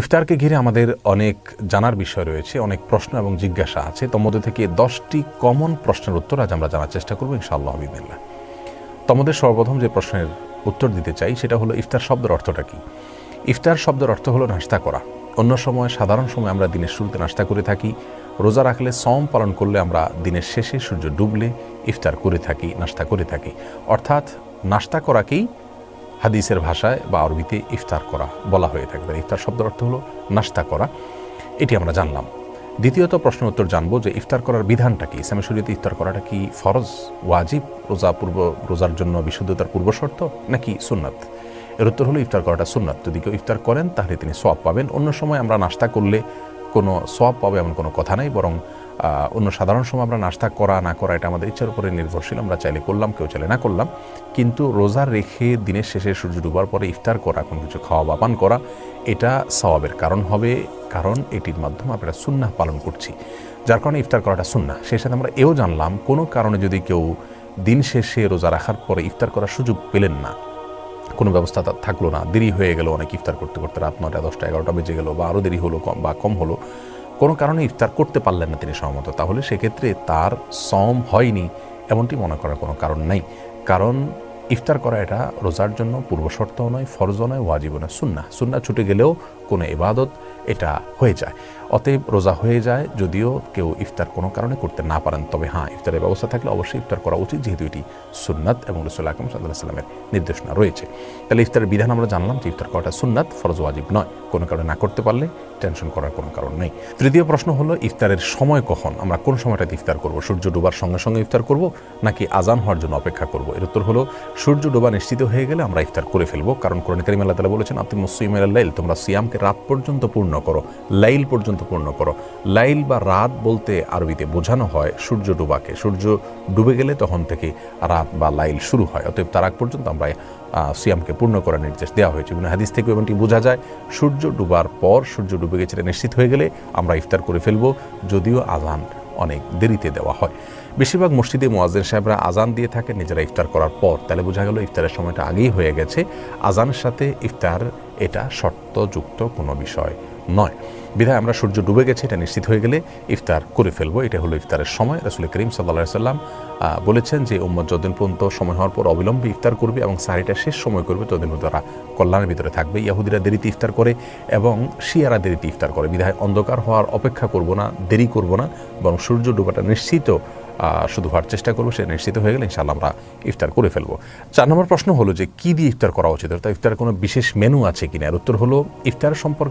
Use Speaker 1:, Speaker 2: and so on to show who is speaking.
Speaker 1: ইফতারকে ঘিরে আমাদের অনেক জানার বিষয় রয়েছে, অনেক প্রশ্ন এবং জিজ্ঞাসা আছে। তোর মধ্যে থেকে 10টি কমন প্রশ্নের উত্তর আজ আমরা জানার চেষ্টা করবো ইনশাআল্লাহ বিদিনিল্লাহ। তোমাদের সর্বপ্রথম যে প্রশ্নের উত্তর দিতে চাই সেটা হলো ইফতার শব্দের অর্থটা কি। ইফতার শব্দের অর্থ হলো নাস্তা করা। অন্য সময় সাধারণ সময় আমরা দিনের শুরুতে নাস্তা করে থাকি, রোজা রাখলে সওম পালন করলে আমরা দিনের শেষে সূর্য ডুবলে ইফতার করে থাকি, নাস্তা করে থাকি। অর্থাৎ নাস্তা করাকেই হাদিসের ভাষায় বা আরবিতে ইফতার করা বলা হয়ে থাকে। ইফতার শব্দের অর্থ হলো নাস্তা করা, এটি আমরা জানলাম। দ্বিতীয়ত প্রশ্ন উত্তর জানবো যে ইফতার করার বিধানটা কি। ইসলামের শরীয়তে ইফতার করাটা কি ফরজ, ওয়াজিব, রোজার জন্য বিশুদ্ধতার পূর্বশর্ত, নাকি সুন্নাত? এর উত্তর হলো ইফতার করাটা সুন্নাত। যদি কেউ ইফতার করেন তাহলে তিনি সওয়াব পাবেন। অন্য সময় আমরা নাস্তা করলে কোনো সওয়াব পাবে এমন কোনো কথা নেই, বরং অন্য সাধারণ সময় আমরা নাস্তা করা না করা এটা আমাদের ইচ্ছার উপরে নির্ভরশীল। আমরা চাইলে করলাম, কেউ চাইলে না করলাম। কিন্তু রোজা রেখে দিনের শেষে সূর্য ডুবার পরে ইফতার করা, কোনো কিছু খাওয়া বা পান করা, এটা সওয়াবের কারণ হবে, কারণ এটির মাধ্যমে আমরা সুন্নাহ পালন করছি, যার কারণে ইফতার করাটা সুন্নাহ। সেই সাথে আমরা এও জানলাম কোনো কারণে যদি কেউ দিন শেষে রোজা রাখার পরে ইফতার করার সুযোগ পেলেন না, কোনো ব্যবস্থা থাকলো না, দেরি হয়ে গেল, অনেক ইফতার করতে করতে রাত 9টা 10টা 11টা বেজে গেল, বা আরও দেরি হলো কম হলো, কোনো কারণে ইফতার করতে পারলেন না তিনি সময়মতো, তাহলে সেক্ষেত্রে তার সওম হয়নি এমনটি মনে করার কোনো কারণ নাই। কারণ ইফতার করা এটা রোজার জন্য পূর্বশর্তও নয়, ফরজও নয়, ওয়াজিবও নয়, সুন্নাহ ছুটে গেলেও কোনো ইবাদত এটা হয়ে যায়। অতএব রোজা হয়ে যায় যদিও কেউ ইফতার কোনো কারণে করতে না পারেন, তবে হ্যাঁ ইফতারের ব্যবস্থা থাকলে অবশ্যই ইফতার করা উচিত, যেহেতু এটি সুন্নাত এবং রাসূল আকরাম সাল্লাল্লাহু আলাইহি ওয়াসাল্লামের নির্দেশনা রয়েছে। তাহলে ইফতারের বিধান আমরা জানলাম যে ইফতার করাটা সুন্নাত, ফরজ ওয়াজিব নয়। কোনো কারণে না করতে পারলে টেনশন করার কোনো কারণ নেই। তৃতীয় প্রশ্ন হলো ইফতারের সময় কখন, আমরা কোন সময়টাতে ইফতার করব? সূর্য ডোবার সঙ্গে সঙ্গে ইফতার করব নাকি আজান হওয়ার জন্য অপেক্ষা করব? এর উত্তর হলো সূর্য ডোবা নিশ্চিত হয়ে গেলে আমরা ইফতার করে ফেলবো, কারণ কোরআন কারীমে আল্লাহ তাআলা বলেছেন আতিমুস সিয়াম ইলাল লাইল, তোমরা সিয়ামকে রাত পর্যন্ত পূর্ণ করো, লাইল পর্যন্ত পূর্ণ করো। লাইল বা রাত বলতে আরবিতে বোঝানো হয় সূর্য ডোবাকে। সূর্য ডুবে গেলে তখন থেকে রাত বা লাইল শুরু হয়, অতএব তার আগ পর্যন্ত আমরা সিয়ামকে পূর্ণ করার নির্দেশ দেওয়া হয়েছে। বিভিন্ন হাদিস থেকে এমনটি বোঝা যায় সূর্য ডুবার পর, সূর্য ডুবে গেছে নিশ্চিত হয়ে গেলে আমরা ইফতার করে ফেলবো, যদিও আজান অনেক দেরিতে দেওয়া হয়। বেশিরভাগ মসজিদে মুয়াজ্জিন সাহেবরা আজান দিয়ে থাকেন নিজেরা ইফতার করার পর, তাহলে বোঝা গেল ইফতারের সময়টা আগেই হয়ে গেছে। আজানের সাথে ইফতার এটা শর্তযুক্ত কোনো বিষয় নয়, বিধায় আমরা সূর্য ডুবে গেছে এটা নিশ্চিত হয়ে গেলে ইফতার করে ফেলবো। এটা হলো ইফতারের সময়। রাসূল করিম সাল্লাল্লাহু আলাইহি সাল্লাম বলেছেন যে উম্মত যতদিন পর্যন্ত সময় হওয়ার পর অবিলম্বে ইফতার করবে এবং সারিটা শেষ সময় করবে, ততদিন তারা কল্যাণের ভিতরে থাকবে। ইহুদিরা দেরিতে ইফতার করে এবং শিয়ারা দেরিতে ইফতার করে, বিধায় অন্ধকার হওয়ার অপেক্ষা করব না, দেরি করব না, বরং সূর্য ডুবাটা নিশ্চিত শুধু হওয়ার চেষ্টা করবো। সে নিশ্চিত হয়ে গেলে ইনশাআল্লাহ আমরা ইফতার করে ফেলবো। 4 নম্বর প্রশ্ন হলো যে কি দিয়ে ইফতার করা উচিত, অর্থাৎ ইফতারের কোনো বিশেষ মেনু আছে কিনা। এর উত্তর হলো ইফতার সম্পর্কে